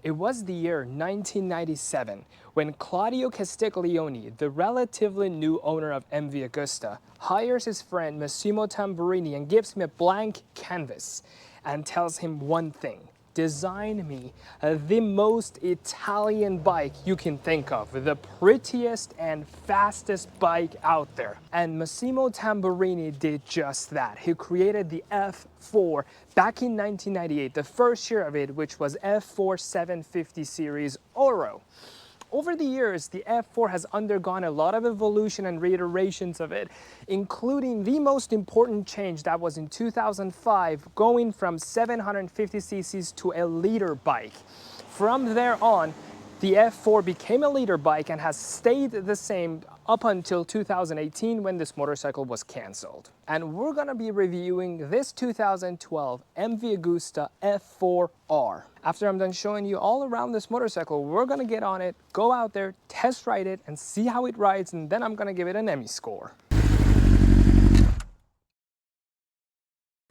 It was the year 1997 when Claudio Castiglione, the relatively new owner of MV Agusta, hires his friend Massimo Tamburini and gives him a blank canvas and tells him one thing: design me the most Italian bike you can think of, the prettiest and fastest bike out there. And Massimo Tamburini did just that. He created the F4 back in 1998, the first year of it, which was F4 750 series Oro. Over the years, the F4 has undergone a lot of evolution and reiterations of it, including the most important change that was in 2005, going from 750 cc's to a liter bike. From there on, the F4 became a liter bike and has stayed the same up until 2018 when this motorcycle was cancelled. And we're gonna be reviewing this 2012 MV Agusta F4R. After I'm done showing you all around this motorcycle, we're gonna get on it, go out there, test ride it, and see how it rides, and then I'm gonna give it an Emmy score.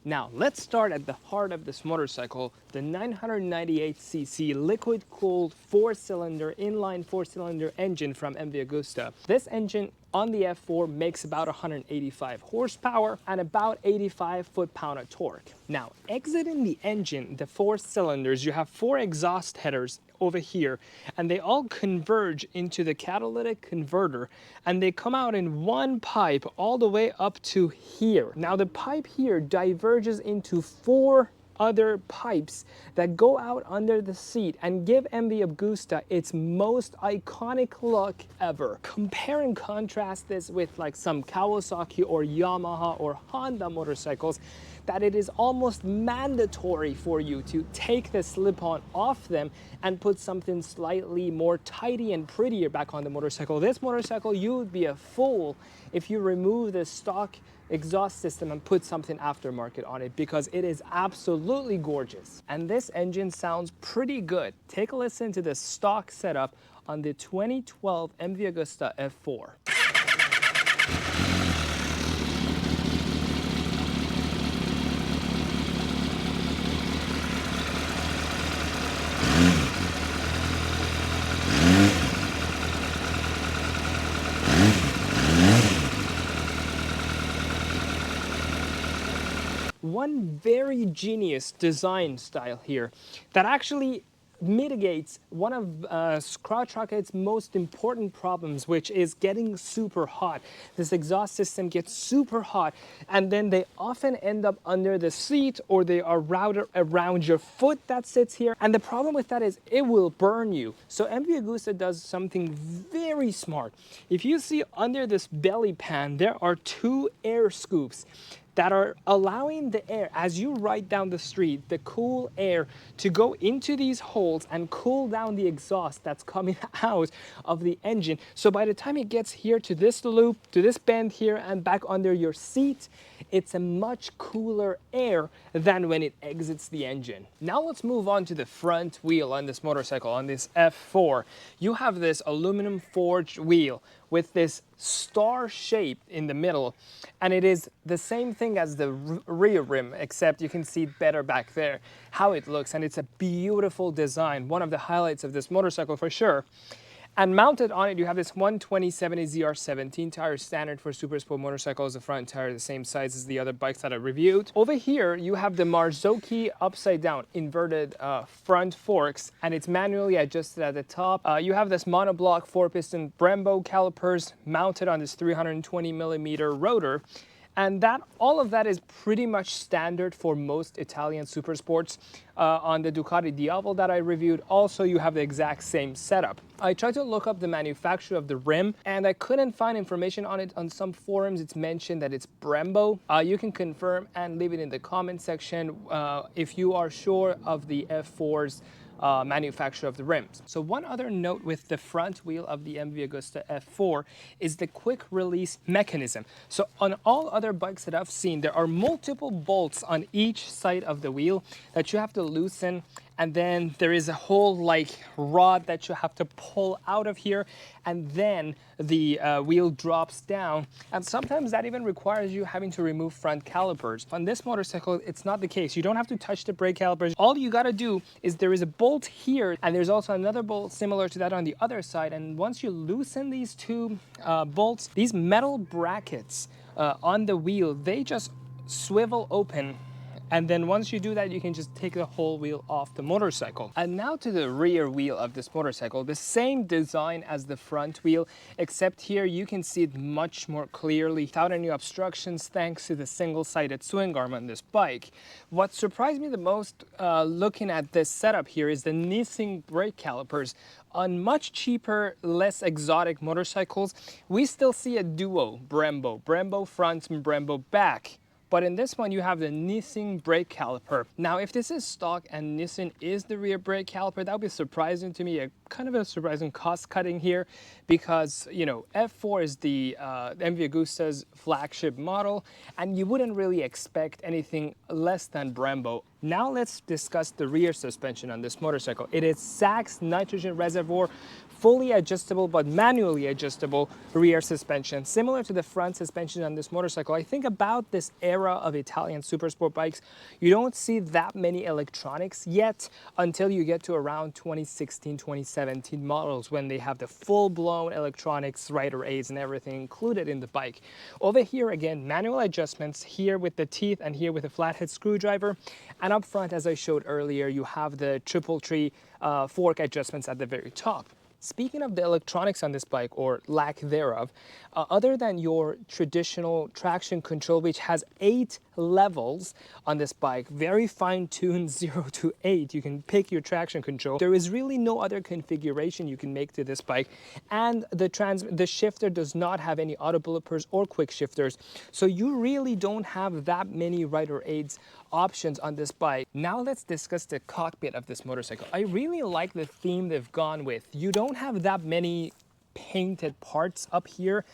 Now, let's start at the heart of this motorcycle, the 998cc liquid-cooled four-cylinder, inline four-cylinder engine from MV Agusta. This engine on the F4 makes about 185 horsepower and about 85 foot-pound of torque. Now, exiting the engine, the four cylinders, you have four exhaust headers over here, and they all converge into the catalytic converter, and they come out in one pipe all the way up to here. Now, the pipe here diverges into four other pipes that go out under the seat and give MV Agusta its most iconic look ever. Compare and contrast this with like some Kawasaki or Yamaha or Honda motorcycles, that it is almost mandatory for you to take the slip-on off them and put something slightly more tidy and prettier back on the motorcycle. This motorcycle, you would be a fool if you remove the stock exhaust system and put something aftermarket on it, because it is absolutely gorgeous. And this engine sounds pretty good. Take a listen to the stock setup on the 2012 MV Agusta F4. One very genius design style here that actually mitigates one of Crotch Rocket's most important problems, which is getting super hot. This exhaust system gets super hot, and then they often end up under the seat, or they are routed around your foot that sits here. And the problem with that is it will burn you. So MV Agusta does something very smart. If you see under this belly pan, there are two air scoops that are allowing the air, as you ride down the street, the cool air to go into these holes and cool down the exhaust that's coming out of the engine. So by the time it gets here to this loop, to this bend here and back under your seat, it's a much cooler air than when it exits the engine. Now let's move on to the front wheel on this motorcycle, on this F4. You have this aluminum forged wheel with this star shape in the middle, and it is the same thing as the rear rim, except you can see better back there how it looks, and it's a beautiful design, one of the highlights of this motorcycle for sure. And mounted on it, you have this 120/70 ZR17 tire, standard for super sport motorcycles. The front tire the same size as the other bikes that I reviewed. Over here, you have the Marzocchi upside down inverted front forks, and it's manually adjusted at the top. You have this monoblock 4-piston Brembo calipers mounted on this 320mm rotor. And all of that is pretty much standard for most Italian super sports. On the Ducati Diavolo that I reviewed, also you have the exact same setup. I tried to look up the manufacturer of the rim, and I couldn't find information on it. On some forums, it's mentioned that it's Brembo. You can confirm and leave it in the comment section if you are sure of the F4's manufacturer of the rims. So one other note with the front wheel of the MV Agusta F4 is the quick release mechanism. So on all other bikes that I've seen, there are multiple bolts on each side of the wheel that you have to loosen and then there is a whole like rod that you have to pull out of here, and then the wheel drops down, and sometimes that even requires you having to remove front calipers. On this motorcycle, it's not the case. You don't have to touch the brake calipers. All you gotta do is there is a bolt here, and there's also another bolt similar to that on the other side, and once you loosen these two bolts, these metal brackets on the wheel, they just swivel open, and then once you do that, you can just take the whole wheel off the motorcycle. And now to the rear wheel of this motorcycle. The same design as the front wheel, except here you can see it much more clearly without any obstructions thanks to the single-sided swing arm on this bike. What surprised me the most looking at this setup here is the Nissin brake calipers. On much cheaper, less exotic motorcycles, we still see a duo Brembo front and Brembo back. But in this one, you have the Nissin brake caliper. Now, if this is stock and Nissin is the rear brake caliper, that would be surprising to me, kind of a surprising cost cutting here, because, you know, F4 is the MV Agusta's flagship model, and you wouldn't really expect anything less than Brembo. Now let's discuss the rear suspension on this motorcycle. It is Sachs nitrogen reservoir, fully adjustable but manually adjustable rear suspension, similar to the front suspension on this motorcycle. I think about this era of Italian supersport bikes, you don't see that many electronics yet until you get to around 2016, 2017 models, when they have the full-blown electronics, rider aids and everything included in the bike. Over here again, manual adjustments, here with the teeth and here with a flathead screwdriver. And up front, as I showed earlier, you have the triple tree fork adjustments at the very top. Speaking of the electronics on this bike, or lack thereof, other than your traditional traction control, which has 8 levels on this bike, very fine-tuned 0 to 8, you can pick your traction control. There is really no other configuration you can make to this bike, and the shifter does not have any auto bulletproofs or quick shifters, so you really don't have that many rider aids options on this bike. Now let's discuss the cockpit of this motorcycle. I really like the theme they've gone with. You don't have that many painted parts up here.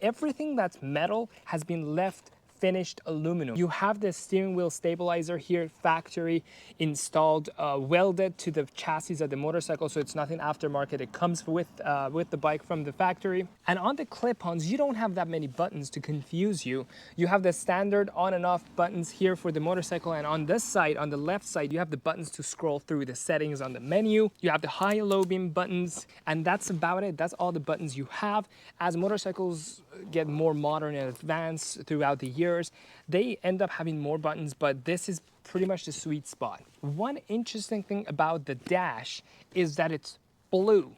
Everything that's metal has been left finished aluminum. You have the steering wheel stabilizer here, factory installed, welded to the chassis of the motorcycle, so it's nothing aftermarket. It comes with the bike from the factory. And on the clip-ons, you don't have that many buttons to confuse you. You have the standard on and off buttons here for the motorcycle, and on this side, on the left side, you have the buttons to scroll through the settings on the menu. You have the high and low beam buttons, and that's about it. That's all the buttons you have. As motorcycles get more modern and advanced throughout the years, they end up having more buttons, but this is pretty much the sweet spot. One interesting thing about the dash is that it's blue.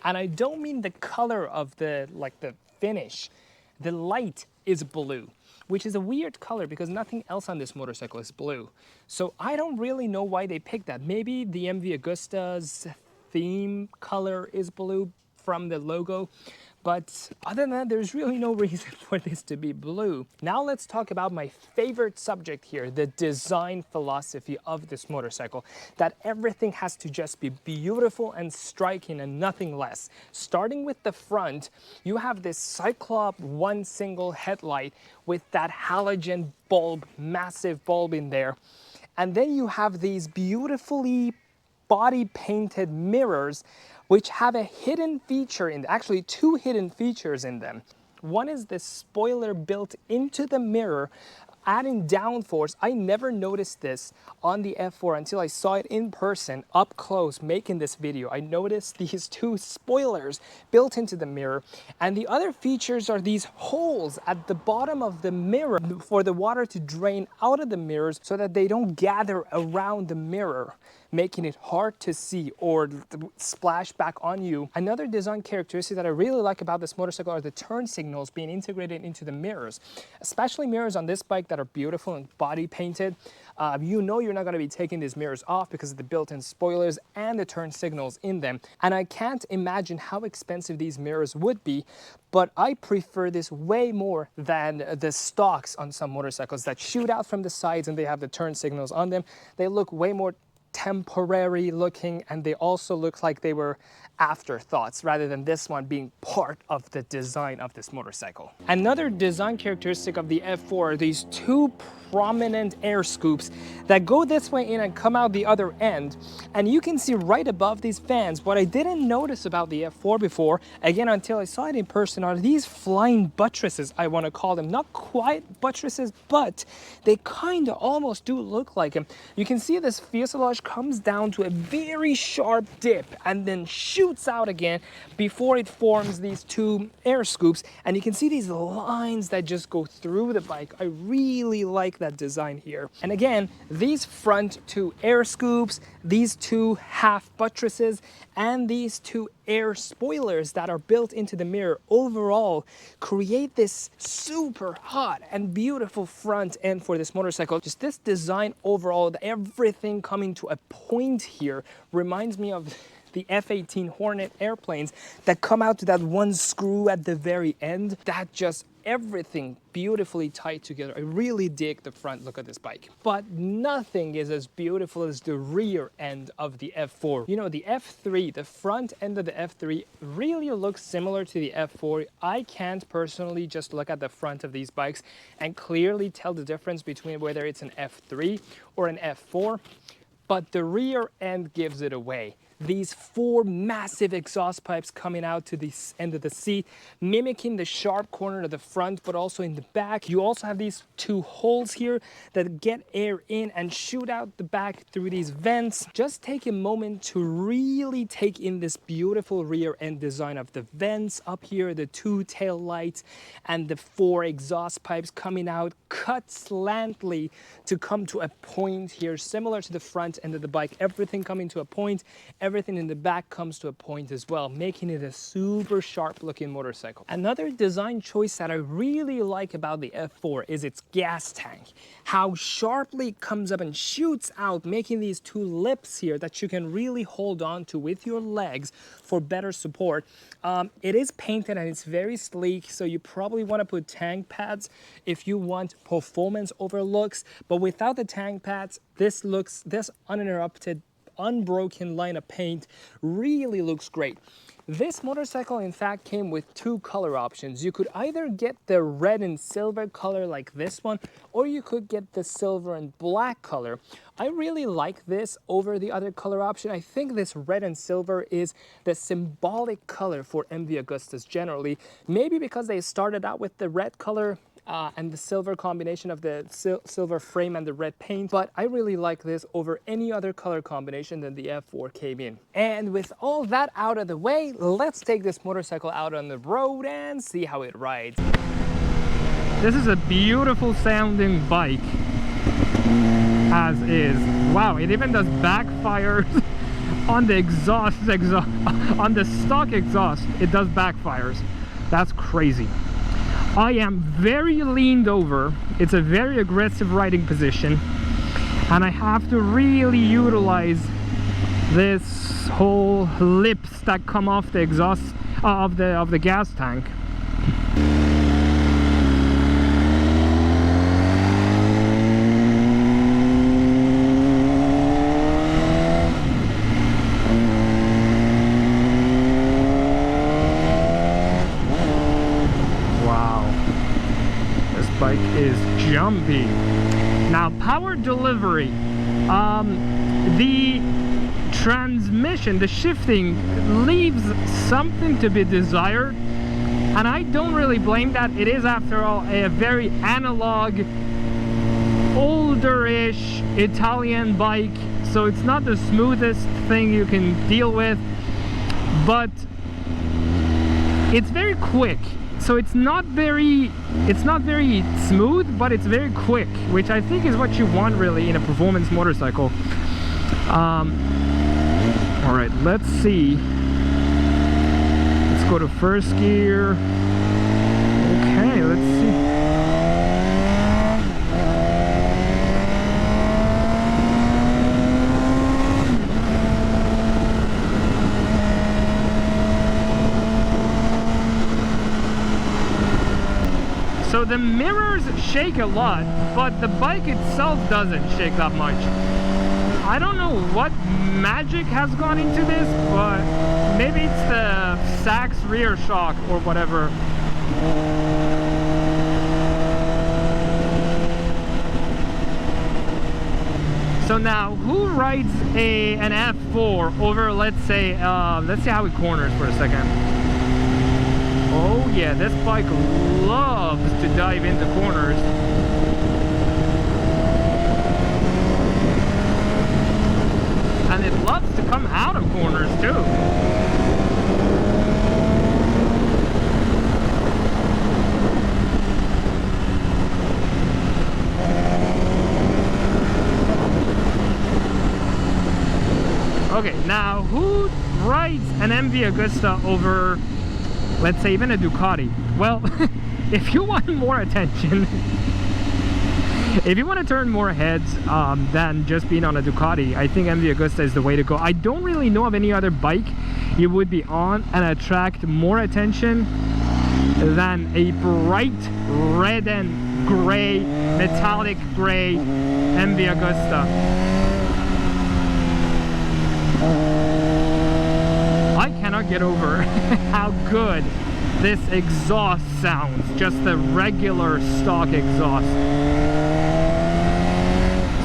And I don't mean the color of the finish. The light is blue, which is a weird color because nothing else on this motorcycle is blue. So I don't really know why they picked that. Maybe the MV Agusta's theme color is blue from the logo, but other than that, there's really no reason for this to be blue. Now let's talk about my favorite subject here, the design philosophy of this motorcycle, that everything has to just be beautiful and striking and nothing less. Starting with the front, you have this Cyclop one single headlight with that halogen bulb, massive bulb in there. And then you have these beautifully body painted mirrors which have a hidden feature actually 2 hidden features in them. One is this spoiler built into the mirror, adding downforce. I never noticed this on the F4 until I saw it in person, up close, making this video. I noticed these 2 spoilers built into the mirror. And the other features are these holes at the bottom of the mirror for the water to drain out of the mirrors so that they don't gather around the mirror, making it hard to see or splash back on you. Another design characteristic that I really like about this motorcycle are the turn signals being integrated into the mirrors, especially mirrors on this bike that are beautiful and body painted. You know you're not going to be taking these mirrors off because of the built-in spoilers and the turn signals in them. And I can't imagine how expensive these mirrors would be, but I prefer this way more than the stocks on some motorcycles that shoot out from the sides and they have the turn signals on them. They look way more temporary looking, and they also look like they were afterthoughts rather than this one being part of the design of this motorcycle. Another design characteristic of the F4 are these two prominent air scoops that go this way in and come out the other end. And you can see right above these fans, what I didn't notice about the F4 before, again until I saw it in person, are these flying buttresses, I want to call them. Not quite buttresses, but they kind of almost do look like them. You can see this fuselage comes down to a very sharp dip and then shoots out again before it forms these two air scoops. And you can see these lines that just go through the bike. I really like that design here. And again, these front two air scoops, these two half buttresses, and these two air spoilers that are built into the mirror overall create this super hot and beautiful front end for this motorcycle. Just this design overall, everything coming to a point here reminds me of the F-18 Hornet airplanes that come out to that one screw at the very end. That just everything beautifully tied together. I really dig the front look of this bike. But nothing is as beautiful as the rear end of the F4. You know, the F3, the front end of the F3 really looks similar to the F4. I can't personally just look at the front of these bikes and clearly tell the difference between whether it's an F3 or an F4, but the rear end gives it away. These four massive exhaust pipes coming out to the end of the seat, mimicking the sharp corner of the front, but also in the back. You also have these two holes here that get air in and shoot out the back through these vents. Just take a moment to really take in this beautiful rear end design of the vents up here, the two tail lights, and the four exhaust pipes coming out, cut slantly to come to a point here, similar to the front end of the bike. Everything coming to a point. Everything in the back comes to a point as well, making it a super sharp looking motorcycle. Another design choice that I really like about the F4 is its gas tank. How sharply it comes up and shoots out, making these two lips here that you can really hold on to with your legs for better support. It is painted and it's very sleek, so you probably want to put tank pads if you want performance over looks, but without the tank pads, this uninterrupted, unbroken line of paint really looks great. This motorcycle in fact came with two color options. You could either get the red and silver color like this one, or you could get the silver and black color. I really like this over the other color option. I think this red and silver is the symbolic color for MV Agustas generally, maybe because they started out with the red color and the silver combination of the silver frame and the red paint, but I really like this over any other color combination than the F4 came in. And with all that out of the way, let's take this motorcycle out on the road and see how it rides. This is a beautiful sounding bike as is. Wow, it even does backfires on the exhaust on the stock exhaust. It does backfires. That's crazy. I am very leaned over. It's a very aggressive riding position, and I have to really utilize this whole lips that come off the exhaust of the gas tank. Bike is jumpy. Now, power delivery, the transmission, the shifting leaves something to be desired, and I don't really blame that. It is, after all, a very analog, older-ish Italian bike, so it's not the smoothest thing you can deal with, but it's very quick. So it's not very smooth, but it's very quick, which I think is what you want really in a performance motorcycle. All right, let's see. Let's go to first gear. Okay, let's see. So the mirrors shake a lot, but the bike itself doesn't shake that much. I don't know what magic has gone into this, but maybe it's the Sachs rear shock or whatever. So now, who rides an F4 over, let's see how it corners for a second. Oh yeah, this bike loves to dive into corners. And it loves to come out of corners too. Okay, now who rides an MV Agusta over, let's say, even a Ducati? Well, if you want more attention, if you want to turn more heads than just being on a Ducati, I think MV Agusta is the way to go. I don't really know of any other bike you would be on and attract more attention than a bright red and gray, metallic gray MV Agusta. I cannot get over how good this exhaust sounds, just the regular stock exhaust.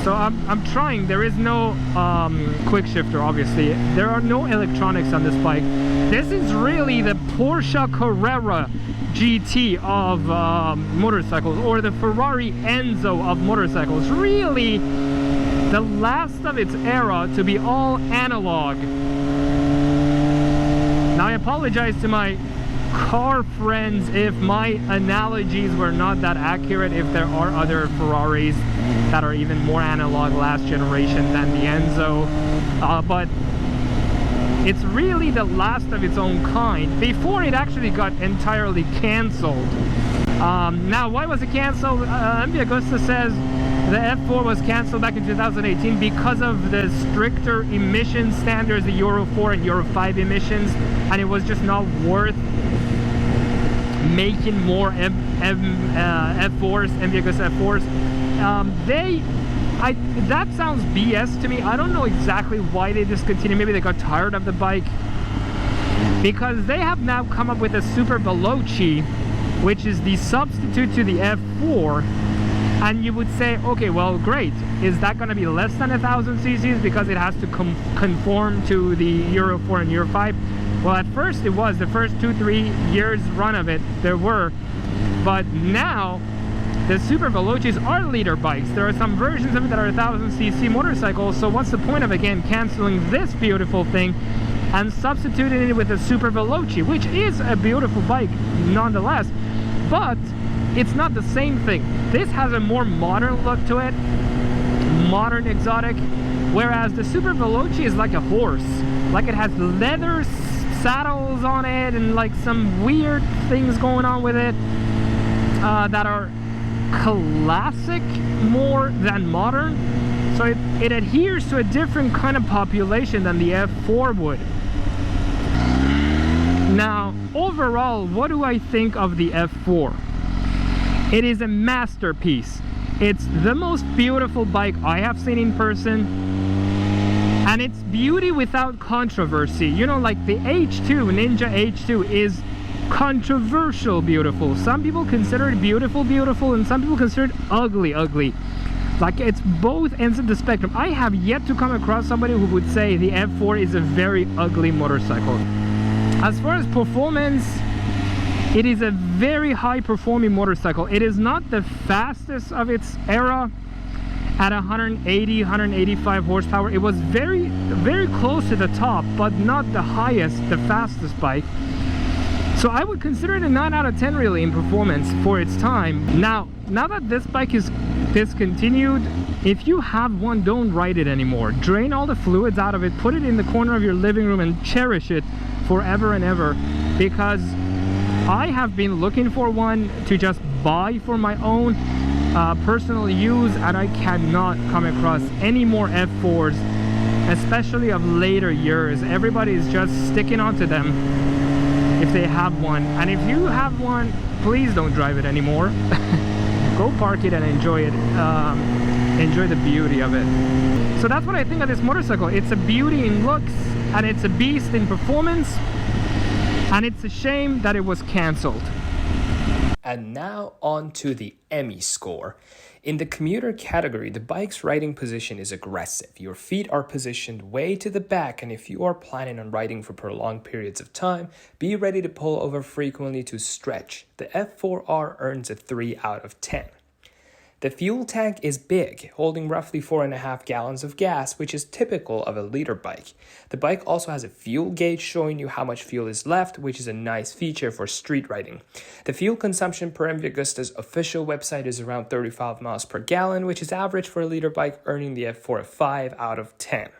So I'm trying. There is no quick shifter, obviously. There are no electronics on this bike. This is really the Porsche Carrera GT of motorcycles, or the Ferrari Enzo of motorcycles. Really the last of its era to be all analog. Now I apologize to my car friends if my analogies were not that accurate, if there are other Ferraris that are even more analog last generation than the Enzo, but it's really the last of its own kind before it actually got entirely cancelled. Now, why was it cancelled? MV Agusta says the F4 was cancelled back in 2018 because of the stricter emission standards, the Euro 4 and Euro 5 emissions, and it was just not worth making more F4s, MV Agusta F4s. That sounds BS to me. I don't know exactly why they discontinued. Maybe they got tired of the bike, because they have now come up with a Super Veloce, which is the substitute to the F4. And you would say, okay, well, great. Is that going to be less than 1,000 cc's because it has to conform to the Euro 4 and Euro 5? Well, at first it was. The first 2-3 years run of it, there were. But now, the Super Veloces are liter bikes. There are some versions of it that are 1,000 cc motorcycles. So what's the point of, again, canceling this beautiful thing and substituting it with a Super Veloce, which is a beautiful bike nonetheless, but it's not the same thing. This has a more modern look to it, modern exotic, whereas the Super Veloce is like a horse. Like, it has leather saddles on it and like some weird things going on with it that are classic more than modern. So it adheres to a different kind of population than the F4 would. Now, overall, what do I think of the F4? It is a masterpiece. It's the most beautiful bike I have seen in person, and it's beauty without controversy. You know, like the H2, Ninja H2 is controversial beautiful. Some people consider it beautiful, and some people consider it ugly. Like, it's both ends of the spectrum. I have yet to come across somebody who would say the F4 is a very ugly motorcycle. As far as performance, it is a very high performing motorcycle. It is not the fastest of its era at 180, 185 horsepower. It was very, very close to the top, but not the highest, the fastest bike. So I would consider it a 9 out of 10 really in performance for its time. Now that this bike is discontinued, if you have one, don't ride it anymore. Drain all the fluids out of it, put it in the corner of your living room and cherish it forever and ever, because I have been looking for one to just buy for my own personal use, and I cannot come across any more F4s, especially of later years. Everybody is just sticking onto them if they have one, and if you have one, please don't drive it anymore. Go park it and enjoy it. enjoy the beauty of it. So that's what I think of this motorcycle. It's a beauty in looks, and it's a beast in performance, and it's a shame that it was cancelled. And now on to the Emmy Score. In the commuter category, the bike's riding position is aggressive. Your feet are positioned way to the back, and if you are planning on riding for prolonged periods of time, be ready to pull over frequently to stretch. The F4R earns a 3 out of 10. The fuel tank is big, holding roughly 4.5 gallons of gas, which is typical of a liter bike. The bike also has a fuel gauge showing you how much fuel is left, which is a nice feature for street riding. The fuel consumption per MV Agusta's official website is around 35 miles per gallon, which is average for a liter bike, earning the F4 a 5 out of 10.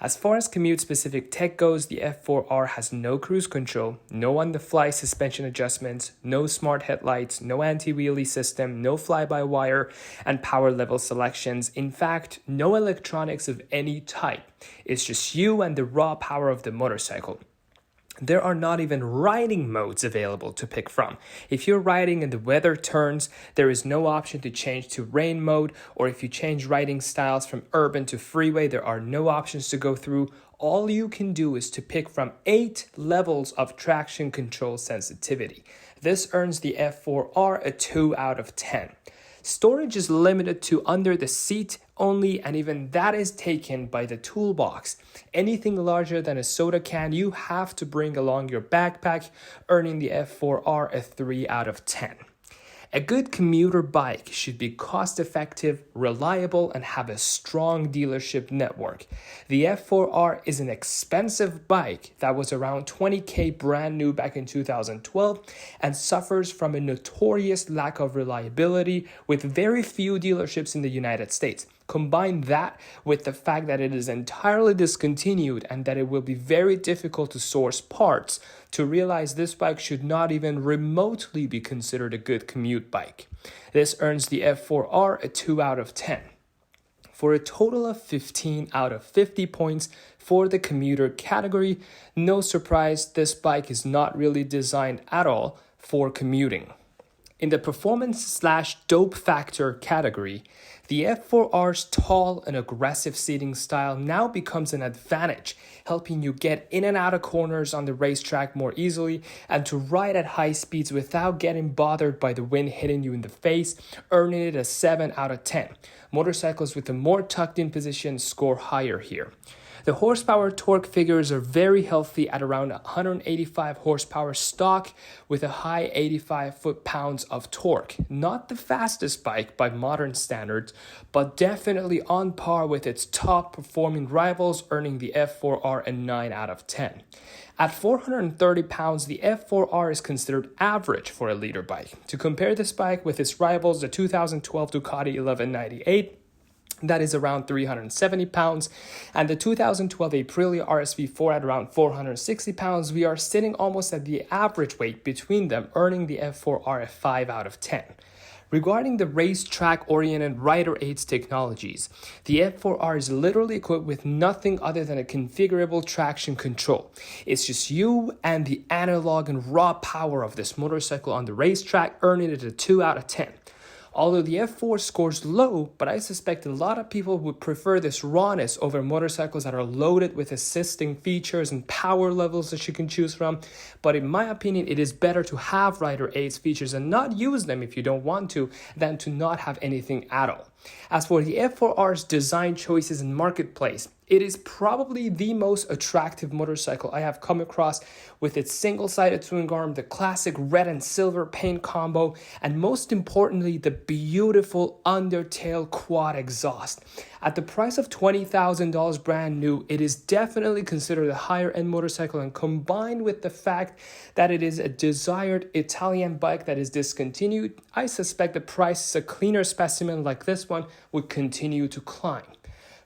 As far as commute-specific tech goes, the F4R has no cruise control, no on-the-fly suspension adjustments, no smart headlights, no anti-wheelie system, no fly-by-wire, and power level selections. In fact, no electronics of any type. It's just you and the raw power of the motorcycle. There are not even riding modes available to pick from. If you're riding and the weather turns, there is no option to change to rain mode, or if you change riding styles from urban to freeway, there are no options to go through. All you can do is to pick from 8 levels of traction control sensitivity. This earns the F4R a 2 out of 10. Storage is limited to under the seat only, and even that is taken by the toolbox. Anything larger than a soda can, you have to bring along your backpack, earning the F4R a 3 out of 10. A good commuter bike should be cost-effective, reliable, and have a strong dealership network. The F4R is an expensive bike that was around $20,000 brand new back in 2012 and suffers from a notorious lack of reliability with very few dealerships in the United States. Combine that with the fact that it is entirely discontinued and that it will be very difficult to source parts to realize this bike should not even remotely be considered a good commute bike. This earns the F4R a 2 out of 10. For a total of 15 out of 50 points for the commuter category, no surprise, this bike is not really designed at all for commuting. In the performance/dope factor category, the F4R's tall and aggressive seating style now becomes an advantage, helping you get in and out of corners on the racetrack more easily and to ride at high speeds without getting bothered by the wind hitting you in the face, earning it a 7 out of 10. Motorcycles with a more tucked-in position score higher here. The horsepower torque figures are very healthy at around 185 horsepower stock with a high 85 foot-pounds of torque. Not the fastest bike by modern standards, but definitely on par with its top performing rivals, earning the F4R a 9 out of 10. At 430 pounds, the F4R is considered average for a liter bike. To compare this bike with its rivals, the 2012 Ducati 1198, that is around 370 pounds, and the 2012 Aprilia RSV4 at around 460 pounds, we are sitting almost at the average weight between them, earning the F4R a 5 out of 10. Regarding the racetrack-oriented rider aids technologies, the F4R is literally equipped with nothing other than a configurable traction control. It's just you and the analog and raw power of this motorcycle on the racetrack, earning it a 2 out of 10. Although the F4 scores low, but I suspect a lot of people would prefer this rawness over motorcycles that are loaded with assisting features and power levels that you can choose from. But in my opinion, it is better to have rider aids features and not use them if you don't want to, than to not have anything at all. As for the F4R's design choices and marketplace, it is probably the most attractive motorcycle I have come across, with its single-sided twin arm, the classic red and silver paint combo, and most importantly, the beautiful undertail quad exhaust. At the price of $20,000 brand new, it is definitely considered a higher-end motorcycle, and combined with the fact that it is a desired Italian bike that is discontinued, I suspect the price of a cleaner specimen like this one would continue to climb.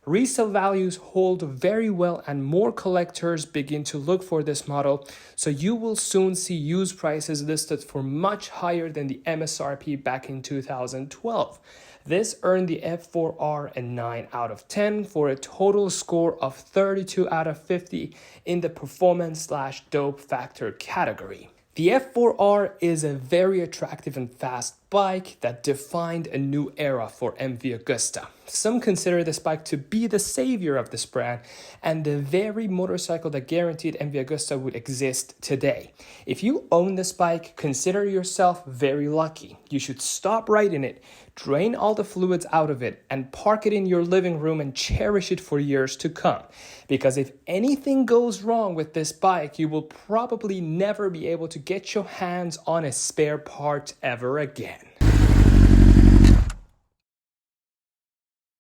Resale values hold very well and more collectors begin to look for this model, so you will soon see used prices listed for much higher than the MSRP back in 2012. This earned the F4R a 9 out of 10 for a total score of 32 out of 50 in the performance/dope factor category. The F4R is a very attractive and fast bike that defined a new era for MV Agusta. Some consider this bike to be the savior of this brand and the very motorcycle that guaranteed MV Agusta would exist today. If you own this bike, consider yourself very lucky. You should stop riding it, drain all the fluids out of it, and park it in your living room and cherish it for years to come. Because if anything goes wrong with this bike, you will probably never be able to get your hands on a spare part ever again.